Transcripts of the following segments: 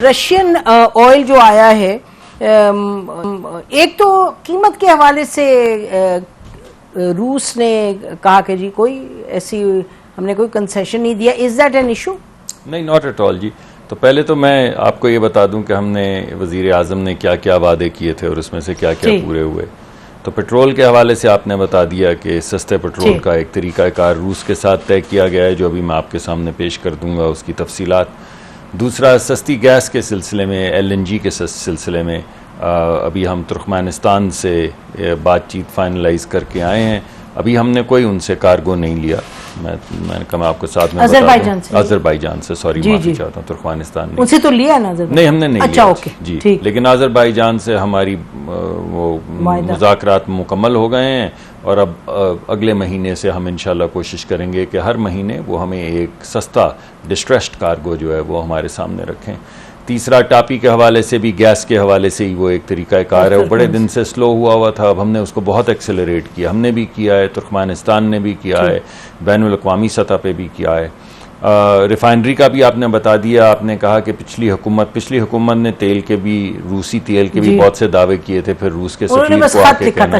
Russian oil جو آیا ہے ایک تو قیمت کے حوالے سے روس نے کہا کہ جی کوئی ایسی ہم نے کوئی کنسیشن نہیں دیا. Is that an issue? نہیں، ناٹ ایٹ آل جی. تو پہلے تو میں آپ کو یہ بتا دوں کہ ہم نے وزیر اعظم نے کیا کیا وعدے کیے تھے اور اس میں سے کیا کیا پورے ہوئے. تو پیٹرول کے حوالے سے آپ نے بتا دیا کہ سستے پیٹرول کا ایک طریقہ کار روس کے ساتھ طے کیا گیا ہے، جو ابھی میں آپ کے سامنے پیش کر دوں گا اس کی تفصیلات. دوسرا، سستی گیس کے سلسلے میں، ایل این جی کے سلسلے میں ابھی ہم ترکمانستان سے بات چیت فائنلائز کر کے آئے ہیں. ابھی ہم نے کوئی ان سے کارگو نہیں لیا. میں نے کہا آپ کو ساتھ میں آذربائیجان سے سوری معافی چاہتا ہوں، ترکمانستان ان سے تو لیا نا؟ نہیں، ہم نے نہیں لیا جی. لیکن آذربائیجان سے ہماری وہ مذاکرات مکمل ہو گئے ہیں اور اب اگلے مہینے سے ہم انشاءاللہ کوشش کریں گے کہ ہر مہینے وہ ہمیں ایک سستا ڈسٹریسڈ کارگو جو ہے وہ ہمارے سامنے رکھیں. تیسرا، ٹاپی کے حوالے سے بھی گیس کے حوالے سے ہی وہ ایک طریقہ کار ہے، وہ بڑے دن سے سلو ہوا تھا. اب ہم نے اس کو بہت ایکسیلریٹ کیا. ہم نے بھی کیا ہے، ترکمانستان نے بھی کیا ہے، بین الاقوامی سطح پہ بھی کیا ہے. ریفائنری کا بھی آپ نے بتا دیا. آپ نے کہا کہ پچھلی حکومت نے تیل کے بھی، روسی تیل کے بھی بہت سے دعوے کیے تھے. پھر روس کے سفیر کو آ کے کہنا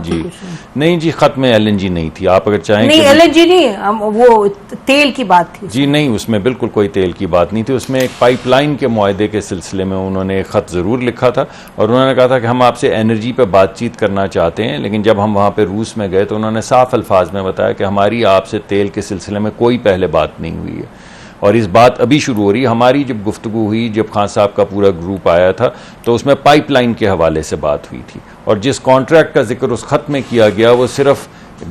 جی نہیں جی، خط میں ایل این جی نہیں تھی. آپ اگر چاہیں نہیں، ایل این جی نہیں، وہ تیل کی بات تھی جی. نہیں، اس میں بالکل کوئی تیل کی بات نہیں تھی. اس میں ایک پائپ لائن کے معاہدے کے سلسلے میں انہوں نے ایک خط ضرور لکھا تھا اور انہوں نے کہا تھا کہ ہم آپ سے انرجی پہ بات چیت کرنا چاہتے ہیں. لیکن جب ہم وہاں پہ روس میں گئے تو انہوں نے صاف الفاظ میں بتایا کہ ہماری آپ سے تیل کے سلسلے میں کوئی پہلے بات نہیں ہوئی ہے اور اس بات ابھی شروع ہو رہی ہے. ہماری جب گفتگو ہوئی، جب خان صاحب کا پورا گروپ آیا تھا، تو اس میں پائپ لائن کے حوالے سے بات ہوئی تھی اور جس کانٹریکٹ کا ذکر اس خط میں کیا گیا وہ صرف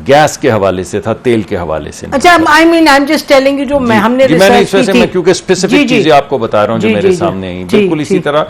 گیس کے حوالے سے تھا، تیل کے حوالے سے نہیں. اچھا، I mean I am just telling you جو ہم نے میں نے اس وجہ سے میں کیونکہ اسپیسیفک چیزیں آپ کو بتا رہا ہوں جو میرے سامنے آئی. بالکل اسی طرح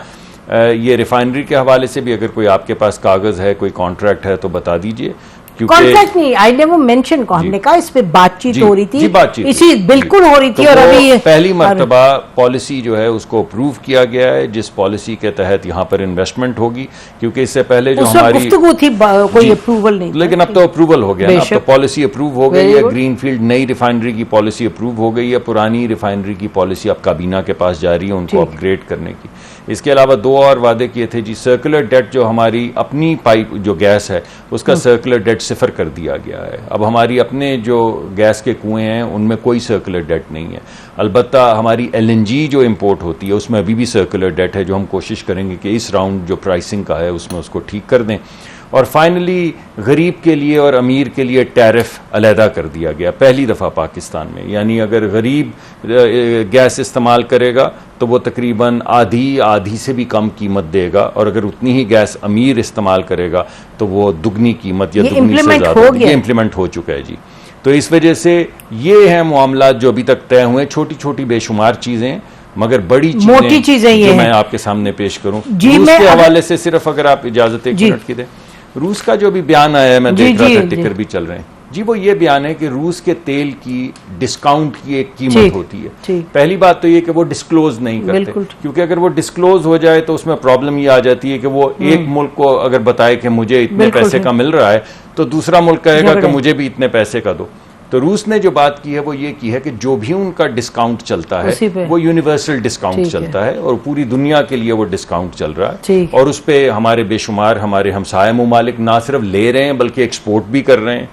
یہ ریفائنری کے حوالے سے بھی اگر کوئی آپ کے پاس کاغذ ہے، کوئی کانٹریکٹ ہے تو بتا دیجئے. کانٹریکٹ نہیں، آئی نیور مینشن کو، ہم نے کہا اس پہ بات چیت ہو رہی تھی، اسی بالکل ہو رہی تھی. اور ابھی پہلی مرتبہ پالیسی جو ہے اس کو اپروو کیا گیا ہے، جس پالیسی کے تحت یہاں پر انویسٹمنٹ ہوگی. کیونکہ اس سے پہلے جو ہماری گفتگو تھی کوئی اپروول نہیں، لیکن اب تو اپروول ہو گیا. اب تو پالیسی اپروو ہو گئی ہے. گرین فیلڈ نئی ریفائنری کی پالیسی اپروو ہو گئی ہے. پرانی ریفائنری کی پالیسی اب کابینہ کے پاس جاری ہے ان کو اپ گریڈ کرنے کی. اس کے علاوہ دو اور وعدے کیے تھے جی. سرکولر ڈیٹ جو ہماری اپنی پائپ جو گیس ہے اس کا سرکولر ڈیٹ صفر کر دیا گیا ہے. اب ہماری اپنے جو گیس کے کنویں ہیں ان میں کوئی سرکولر ڈیٹ نہیں ہے. البتہ ہماری ایل این جی جو امپورٹ ہوتی ہے اس میں ابھی بھی سرکولر ڈیٹ ہے، جو ہم کوشش کریں گے کہ اس راؤنڈ جو پرائسنگ کا ہے اس میں اس کو ٹھیک کر دیں. اور فائنلی غریب کے لیے اور امیر کے لیے ٹیرف علیحدہ کر دیا گیا پہلی دفعہ پاکستان میں. یعنی اگر غریب گیس استعمال کرے گا تو وہ تقریباً آدھی سے بھی کم قیمت دے گا، اور اگر اتنی ہی گیس امیر استعمال کرے گا تو وہ دگنی قیمت یا دگنی سے زیادہ. یہ امپلیمنٹ ہو چکا ہے جی. تو اس وجہ سے یہ ہیں معاملات جو ابھی تک طے ہوئے. چھوٹی چھوٹی بے شمار چیزیں، مگر بڑی چیزیں جو میں آپ کے سامنے پیش کروں. روس کے حوالے سے صرف اگر آپ اجازت ایک منٹ کی دیں. روس کا جو بھی بیان آیا ہے، میں دیکھ رہا تھا ٹکر بھی چل رہے ہیں جی، وہ یہ بیان ہے کہ روس کے تیل کی ڈسکاؤنٹ کی ایک قیمت ہوتی ہے. پہلی بات تو یہ کہ وہ ڈسکلوز نہیں کرتے، کیونکہ اگر وہ ڈسکلوز ہو جائے تو اس میں پرابلم یہ آ جاتی ہے کہ وہ ایک ملک کو اگر بتائے کہ مجھے اتنے پیسے کا مل رہا ہے تو دوسرا ملک کہے گا کہ مجھے بھی اتنے پیسے کا دو. تو روس نے جو بات کی ہے وہ یہ کی ہے کہ جو بھی ان کا ڈسکاؤنٹ چلتا ہے وہ یونیورسل ڈسکاؤنٹ چلتا ہے اور پوری دنیا کے لیے وہ ڈسکاؤنٹ چل رہا ہے. اور اس پہ ہمارے بے شمار ہمارے ہمسائے ممالک نہ صرف لے رہے ہیں بلکہ ایکسپورٹ بھی کر رہے ہیں.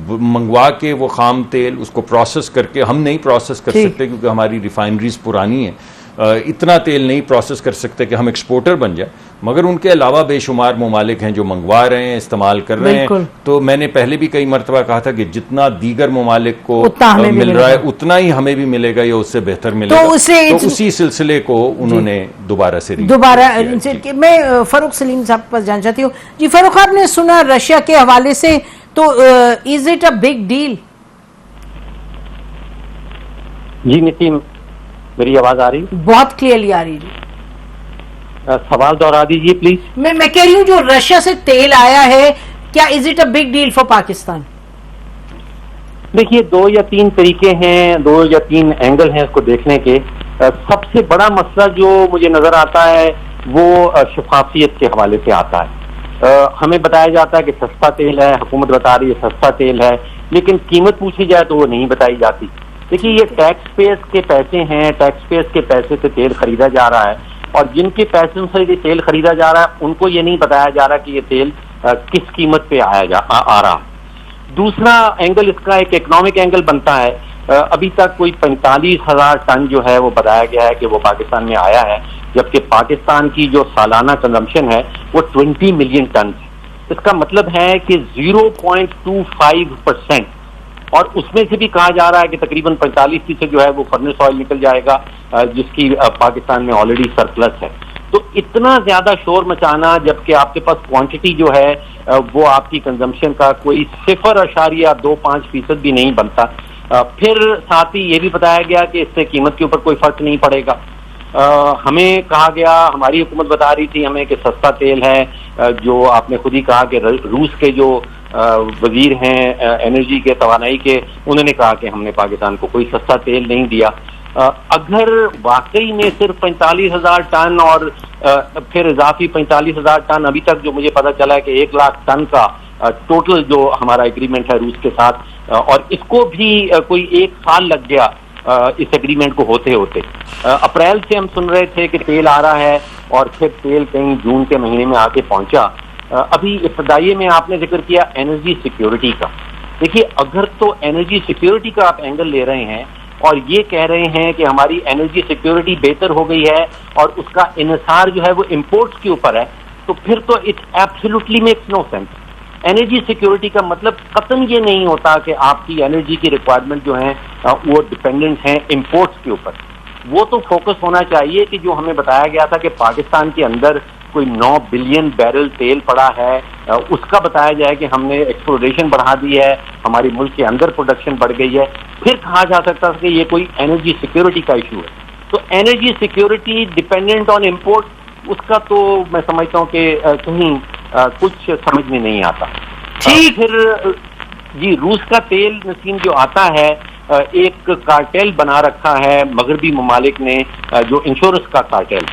منگوا کے وہ خام تیل اس کو پروسیس کر کے، ہم نہیں پروسیس کر سکتے کیونکہ ہماری ریفائنریز پرانی ہیں، اتنا تیل نہیں پروسیس کر سکتے کہ ہم ایکسپورٹر بن جائیں. مگر ان کے علاوہ بے شمار ممالک ہیں جو منگوا رہے ہیں، استعمال کر رہے ہیں. تو میں نے پہلے بھی کئی مرتبہ کہا تھا کہ جتنا دیگر ممالک کو مل رہا ہے اتنا ہی ہمیں بھی ملے گا یا اس سے بہتر ملے گا. تو اسی سلسلے کو انہوں نے دوبارہ میں فاروق سلیم صاحب کے پاس جانا چاہتی ہوں. جی فاروق، آپ نے سنا رشیا کے حوالے سے، تو is it a big deal? جی نسیم، میری آواز آ رہی؟ بہت کلیئرلی آ رہی جی. سوال دوہرا دیجیے پلیز. میں کہہ رہی ہوں جو رشیا سے تیل آیا ہے، کیا is it a big deal for Pakistan? دیکھیے، 2 یا 3 طریقے ہیں، 2 یا 3 اینگل ہیں اس کو دیکھنے کے. سب سے بڑا مسئلہ جو مجھے نظر آتا ہے وہ شفافیت کے حوالے سے آتا ہے. ہمیں بتایا جاتا ہے کہ سستا تیل ہے، حکومت بتا رہی ہے سستا تیل ہے، لیکن قیمت پوچھی جائے تو وہ نہیں بتائی جاتی. دیکھیے یہ ٹیکس پیئرز کے پیسے ہیں, ٹیکس پیئرز کے پیسے سے تیل خریدا جا رہا ہے, اور جن کے پیسوں سے یہ تیل خریدا جا رہا ہے ان کو یہ نہیں بتایا جا رہا کہ یہ تیل کس قیمت پہ آ رہا. دوسرا اینگل اس کا ایک اکنامک اینگل بنتا ہے. ابھی تک کوئی 45,000 ٹن جو ہے وہ بتایا گیا ہے کہ وہ پاکستان میں آیا ہے, جبکہ پاکستان کی جو سالانہ کنزمپشن ہے وہ 20 ملین ٹن ہے. اس کا مطلب ہے کہ 0.25%, اور اس میں سے بھی کہا جا رہا ہے کہ تقریباً 45% جو ہے وہ فرنس آئل نکل جائے گا, جس کی پاکستان میں آلریڈی سرپلس ہے. تو اتنا زیادہ شور مچانا جبکہ آپ کے پاس کوانٹٹی جو ہے وہ آپ کی کنزمپشن کا کوئی 0.25% بھی نہیں بنتا. پھر ساتھ ہی یہ بھی بتایا گیا کہ اس سے قیمت کے اوپر کوئی فرق نہیں پڑے گا. ہمیں کہا گیا, ہماری حکومت بتا رہی تھی ہمیں کہ سستا تیل ہے, جو آپ نے خود ہی کہا کہ روس کے جو وزیر ہیں انرجی کے, توانائی کے, انہوں نے کہا کہ ہم نے پاکستان کو کوئی سستا تیل نہیں دیا. اگر واقعی میں صرف 45,000 ٹن اور پھر اضافی 45,000 ٹن, ابھی تک جو مجھے پتا چلا ہے کہ 1 لاکھ ٹن کا ٹوٹل جو ہمارا ایگریمنٹ ہے روس کے ساتھ, اور اس کو بھی کوئی 1 سال لگ گیا اس ایگریمنٹ کو ہوتے ہوتے. اپریل سے ہم سن رہے تھے کہ تیل آ رہا ہے, اور پھر تیل کہیں جون کے مہینے میں آ کے پہنچا. ابھی ابتدائی میں آپ نے ذکر کیا انرجی سیکیورٹی کا. دیکھیے اگر تو انرجی سیکیورٹی کا آپ اینگل لے رہے ہیں اور یہ کہہ رہے ہیں کہ ہماری انرجی سیکیورٹی بہتر ہو گئی ہے اور اس کا انحصار جو ہے وہ امپورٹس کے اوپر ہے, تو پھر تو it absolutely makes no sense. Energy security کا مطلب قطعاً یہ نہیں ہوتا کہ آپ کی انرجی کی ریکوائرمنٹ جو ہیں وہ ڈپینڈنٹ ہیں امپورٹس کے اوپر. وہ تو فوکس ہونا چاہیے کہ جو ہمیں بتایا گیا تھا کہ پاکستان کے اندر کوئی 9 بلین بیرل تیل پڑا ہے, اس کا بتایا جائے کہ ہم نے ایکسپلوریشن بڑھا دی ہے, ہماری ملک کے اندر پروڈکشن بڑھ گئی ہے. پھر کہا جا سکتا ہے کہ یہ کوئی انرجی سیکیورٹی کا ایشو ہے. تو energy security dependent on import, اس کا تو میں سمجھتا ہوں کہ کہیں کچھ سمجھ میں نہیں آتا. پھر جی روس کا تیل نسیم جو آتا ہے, ایک کارٹیل بنا رکھا ہے مغربی ممالک نے, جو انشورنس کا کارٹیل,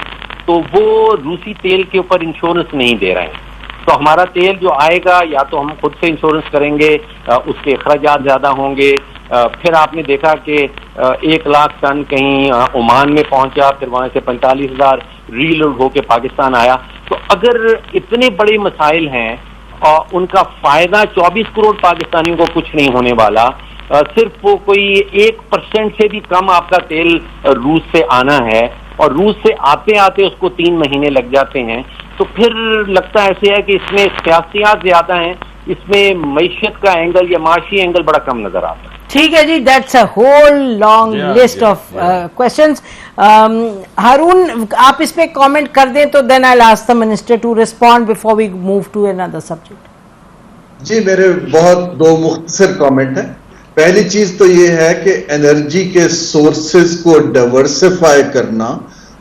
تو وہ روسی تیل کے اوپر انشورنس نہیں دے رہے ہیں. تو ہمارا تیل جو آئے گا یا تو ہم خود سے انشورنس کریں گے, اس کے اخراجات زیادہ ہوں گے. پھر آپ نے دیکھا کہ 1 لاکھ ٹن کہیں عمان میں پہنچا, پھر وہاں سے 45,000 ری لوڈ ہو کے پاکستان آیا. تو اگر اتنے بڑے مسائل ہیں اور ان کا فائدہ 24 کروڑ پاکستانیوں کو کچھ نہیں ہونے والا, صرف وہ کوئی 1% سے بھی کم آپ کا تیل روس سے آنا ہے, اور روس سے آتے آتے اس کو 3 مہینے لگ جاتے ہیں, تو پھر لگتا ایسے ہے کہ اس میں سیاسیات زیادہ ہیں, اس میں معیشت کا اینگل یا معاشی اینگل بڑا کم نظر آتا ہے. ٹھیک ہے جی, that's a whole long list of questions. Haroon آپ اس پہ کامنٹ کر دیں تو then I ask the minister to respond before we move to another subject. جی میرے بہت 2 مختصر کامنٹ ہیں. پہلی چیز تو یہ ہے کہ انرجی کے سورسز کو ڈائیورسفائی کرنا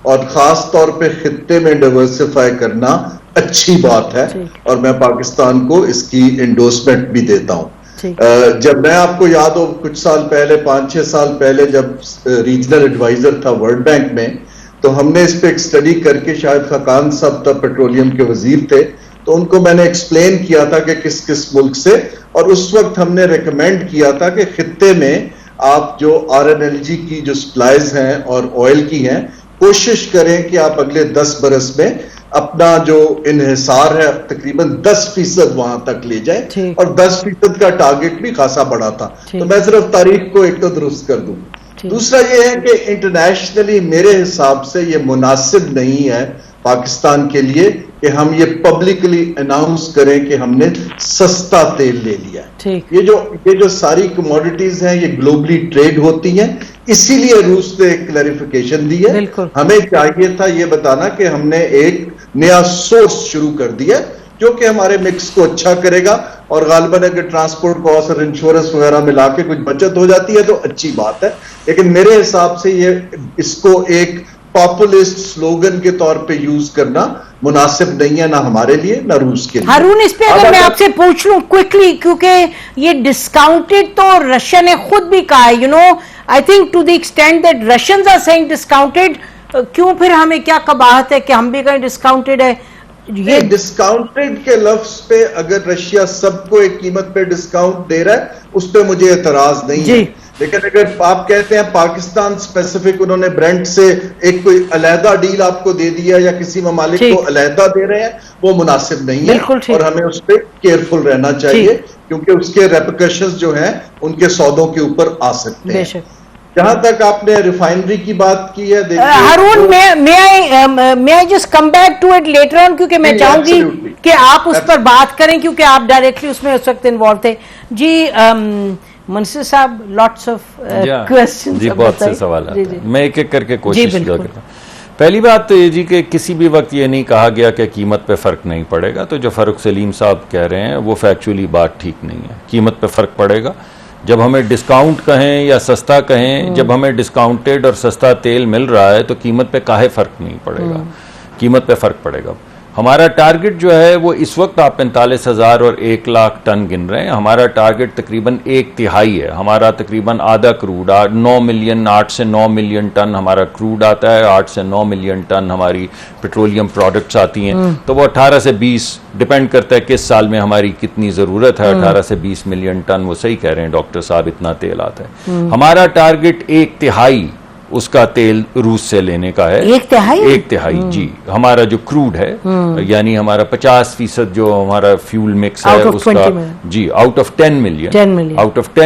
اور خاص طور پہ خطے میں ڈائیورسفائی کرنا اچھی بات ہے, اور میں پاکستان کو اس کی انڈورسمنٹ بھی دیتا ہوں. جب میں آپ کو یاد ہو کچھ سال پہلے 5-6 سال پہلے جب ریجنل ایڈوائزر تھا ورلڈ بینک میں, تو ہم نے اس پہ ایک اسٹڈی کر کے, شاہد خاقان صاحب تب پیٹرولیم کے وزیر تھے, تو ان کو میں نے ایکسپلین کیا تھا کہ کس کس ملک سے, اور اس وقت ہم نے ریکمینڈ کیا تھا کہ خطے میں آپ جو RNLG کی جو سپلائز ہیں اور آئل کی ہیں, کوشش کریں کہ آپ اگلے 10 برس میں اپنا جو انحصار ہے تقریباً 10% وہاں تک لے جائیں, اور 10% کا ٹارگٹ بھی خاصا بڑا تھا. تو میں صرف تاریخ کو ایک تو درست کر دوں. دوسرا یہ ہے کہ انٹرنیشنلی میرے حساب سے یہ مناسب نہیں ہے پاکستان کے لیے کہ ہم یہ پبلکلی اناؤنس کریں کہ ہم نے سستا تیل لے لیا ہے. یہ جو ساری کموڈیٹیز ہیں یہ گلوبلی ٹریڈ ہوتی ہیں, اسی لیے روس نے ایک کلیریفیکیشن دی ہے. ہمیں چاہیے تھا یہ بتانا کہ ہم نے ایک نیا سورس شروع کر دیا جو کہ ہمارے مکس کو اچھا کرے گا, اور غالباً اگر ٹرانسپورٹ کاسٹ اور انشورنس وغیرہ ملا کے کچھ بچت ہو جاتی ہے تو اچھی بات ہے. لیکن میرے حساب سے یہ اس کو ایک پاپولسٹ سلوگن کے طور پہ یوز کرنا مناسب نہیں ہے, نہ ہمارے لیے نہ روس کے لیے. ہارون اس پہ اگر میں آپ سے پوچھ لوں کوئکلی, کیونکہ یہ ڈسکاؤنٹڈ تو رشیا نے خود بھی کہا ہے, I think to the extent that Russians are saying discounted, کیوں پھر ہمیں کیا قباحت ہے کہ ہم بھی کہیں ڈسکاؤنٹڈ ہے. یہ ڈسکاؤنٹڈ کے لفظ پہ اگر رشیا سب کو ایک قیمت پہ ڈسکاؤنٹ دے رہا ہے اس پہ مجھے اعتراض نہیں ہے، لیکن اگر آپ کہتے ہیں پاکستان اسپیسیفک انہوں نے برنٹ سے ایک کوئی علیحدہ ڈیل آپ کو دے دیا یا کسی ممالک کو علیحدہ دے رہے ہیں، وہ مناسب نہیں ہے اور ہمیں اس پہ کیئرفل رہنا چاہیے کیونکہ اس کے ریپریکیشنز جو ہیں ان کے سودوں کے اوپر آ سکتے ہیں۔ جہاں تک آپ نے ریفائنری کی بات کی ہے، ہارون میں I just come back to it later on, کیونکہ میں چاہوں گی کہ آپ اس پر بات کریں کیونکہ آپ ڈائریکٹلی اس میں اس وقت انوالو تھے۔ جی منصر صاحب، لاٹس آف کوسچنز، جی بہت سے سوالات ہیں، میں ایک ایک کر کے کوشش کرتا ہوں۔ پہلی بات تو یہ جی کہ کسی بھی وقت یہ نہیں کہا گیا کہ قیمت پہ فرق نہیں پڑے گا، تو جو فاروق سلیم صاحب کہہ رہے ہیں وہ فیکچولی بات ٹھیک نہیں ہے۔ قیمت پہ فرق پڑے گا جب ہمیں ڈسکاؤنٹ کہیں یا سستا کہیں، جب ہمیں ڈسکاؤنٹڈ اور سستا تیل مل رہا ہے تو قیمت پہ کاہے فرق نہیں پڑے گا، قیمت پہ فرق پڑے گا۔ ہمارا ٹارگٹ جو ہے وہ اس وقت آپ 45,000 اور 1 لاکھ ٹن گن رہے ہیں، ہمارا ٹارگٹ تقریباً 1/3 ہے، ہمارا تقریباً آدھا کروڈ 8 سے 9 ملین ٹن ہمارا کروڈ آتا ہے، 8 سے 9 ملین ٹن ہماری پیٹرولیم پروڈکٹس آتی ہیں، تو وہ 18 سے 20 ڈیپینڈ کرتا ہے کس سال میں ہماری کتنی ضرورت ہے، 18 سے 20 ملین ٹن، وہ صحیح کہہ رہے ہیں ڈاکٹر صاحب، اتنا تیل آتا ہے۔ ہمارا ٹارگٹ 1/3 اس کا تیل روس سے لینے کا ہے، 1/3 جی، ہمارا جو کروڈ ہے یعنی ہمارا 50% جو ہمارا فیول مکس ہے اس کا، جی آؤٹ آف 10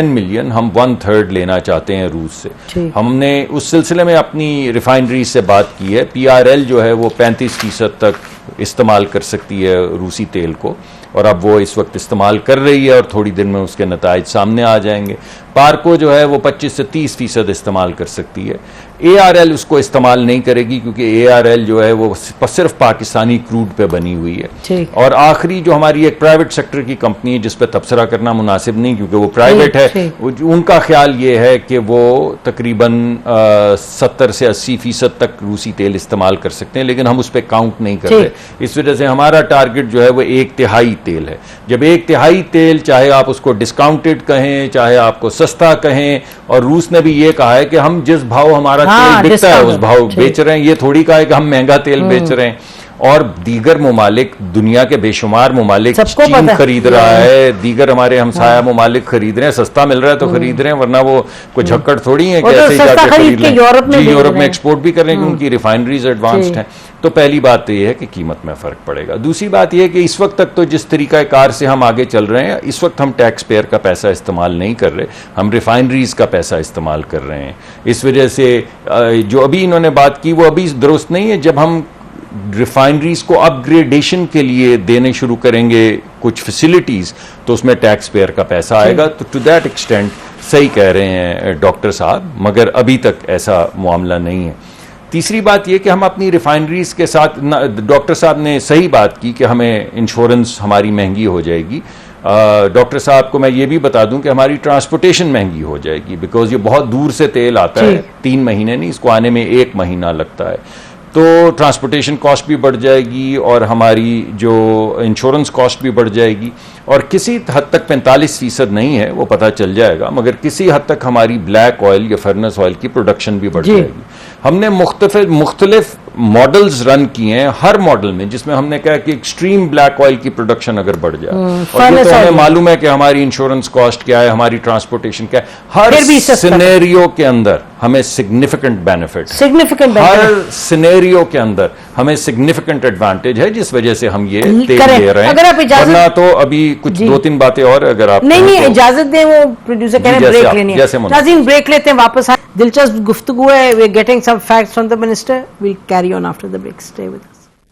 ملین ہم 1/3 لینا چاہتے ہیں روس سے۔ ہم نے اس سلسلے میں اپنی ریفائنری سے بات کی ہے، PRL جو ہے وہ 35% تک استعمال کر سکتی ہے روسی تیل کو، اور اب وہ اس وقت استعمال کر رہی ہے اور تھوڑی دن میں اس کے نتائج سامنے آ جائیں گے۔ پارکو جو ہے وہ 25 سے 30% استعمال کر سکتی ہے۔ ARL اس کو استعمال نہیں کرے گی کیونکہ ARL جو ہے وہ صرف پاکستانی کروڈ پہ بنی ہوئی ہے۔ اور آخری جو ہماری ایک پرائیویٹ سیکٹر کی کمپنی ہے جس پہ تبصرہ کرنا مناسب نہیں کیونکہ وہ پرائیویٹ ہے، ان کا خیال یہ ہے کہ وہ تقریباً 70 سے 80% تک روسی تیل استعمال کر سکتے ہیں، لیکن ہم اس پہ کاؤنٹ نہیں کر رہے، اس وجہ سے ہمارا ٹارگٹ جو ہے وہ 1/3 تیل ہے۔ جب 1/3 تیل، چاہے آپ اس کو ڈسکاؤنٹڈ کہیں چاہے آپ کو سستا کہیں، اور روس نے بھی یہ کہا ہے کہ ہم جس بھاؤ ہمارا تیل بکتا ہے اس بھاؤ بیچ رہے ہیں، یہ تھوڑی کہا ہے کہ ہم مہنگا تیل بیچ رہے ہیں۔ اور دیگر ممالک، دنیا کے بے شمار ممالک، چین خرید رہا ہے، دیگر ہمارے ہمسایہ ممالک خرید رہے ہیں، سستا مل رہا ہے تو خرید رہے ہیں، ورنہ وہ کوئی جھکڑ تھوڑی ہیں کہ ایسے جا کے خرید لیں۔ یورپ میں ایکسپورٹ بھی کر رہے ہیں کہ ان کی ریفائنریز ایڈوانسڈ ہیں۔ تو پہلی بات تو یہ ہے کہ قیمت میں فرق پڑے گا۔ دوسری بات یہ ہے کہ اس وقت تک تو جس طریقہ کار سے ہم آگے چل رہے ہیں، اس وقت ہم ٹیکس پیئر کا پیسہ استعمال نہیں کر رہے، ہم ریفائنریز کا پیسہ استعمال کر رہے ہیں۔ اس وجہ سے جو ابھی انہوں نے بات کی وہ ابھی درست نہیں ہے۔ جب ہم ریفائنریز کو اپ گریڈیشن کے لیے دینے شروع کریں گے کچھ فیسلٹیز تو اس میں ٹیکس پیئر کا پیسہ آئے گا، تو ٹو دیٹ ایکسٹینٹ صحیح کہہ رہے ہیں ڈاکٹر صاحب، مگر ابھی تک ایسا معاملہ نہیں ہے۔ تیسری بات یہ کہ ہم اپنی ریفائنریز کے ساتھ، ڈاکٹر صاحب نے صحیح بات کی کہ ہمیں انشورنس ہماری مہنگی ہو جائے گی۔ ڈاکٹر صاحب کو میں یہ بھی بتا دوں کہ ہماری ٹرانسپورٹیشن مہنگی ہو جائے گی، بیکاز یہ بہت دور سے تیل آتا ہے، 3 مہینے نہیں، اس کو آنے میں 1 مہینہ لگتا ہے، تو ٹرانسپورٹیشن کاسٹ بھی بڑھ جائے گی اور ہماری جو انشورنس کاسٹ بھی بڑھ جائے گی، اور کسی حد تک 45% نہیں ہے، وہ پتہ چل جائے گا، مگر کسی حد تک ہماری بلیک آئل یا فرنس آئل کی پروڈکشن بھی بڑھ جائے گی۔ ہم نے مختلف ماڈلز رن کیے ہیں، ہر ماڈل میں جس میں ہم نے کہا کہ ایکسٹریم بلیک آئل کی پروڈکشن اگر بڑھ جائے، اور یہ تو ہمیں معلوم ہے کہ ہماری انشورنس کاسٹ کیا ہے، ہماری ٹرانسپورٹیشن کیا ہے، ہر سینیریو کے اندر ہمیں سگنیفیکنٹ بینیفٹ، ہر سینیریو کے اندر ہمیں سگنیفیکنٹ ایڈوانٹیج ہے، جس وجہ سے ہم یہ تیل لے رہے ہیں۔ ورنہ تو ابھی کچھ 2-3 باتیں اور اگر آپ نہیں اجازت دیں، وہ پروڈیوسر کہہ رہے ہیں بریک لینی ہے، ناظرین بریک لیتے ہیں، واپس دلچسپ گفتگو ہے، we are getting some facts from the minister, we'll carry on after the break, stay with us.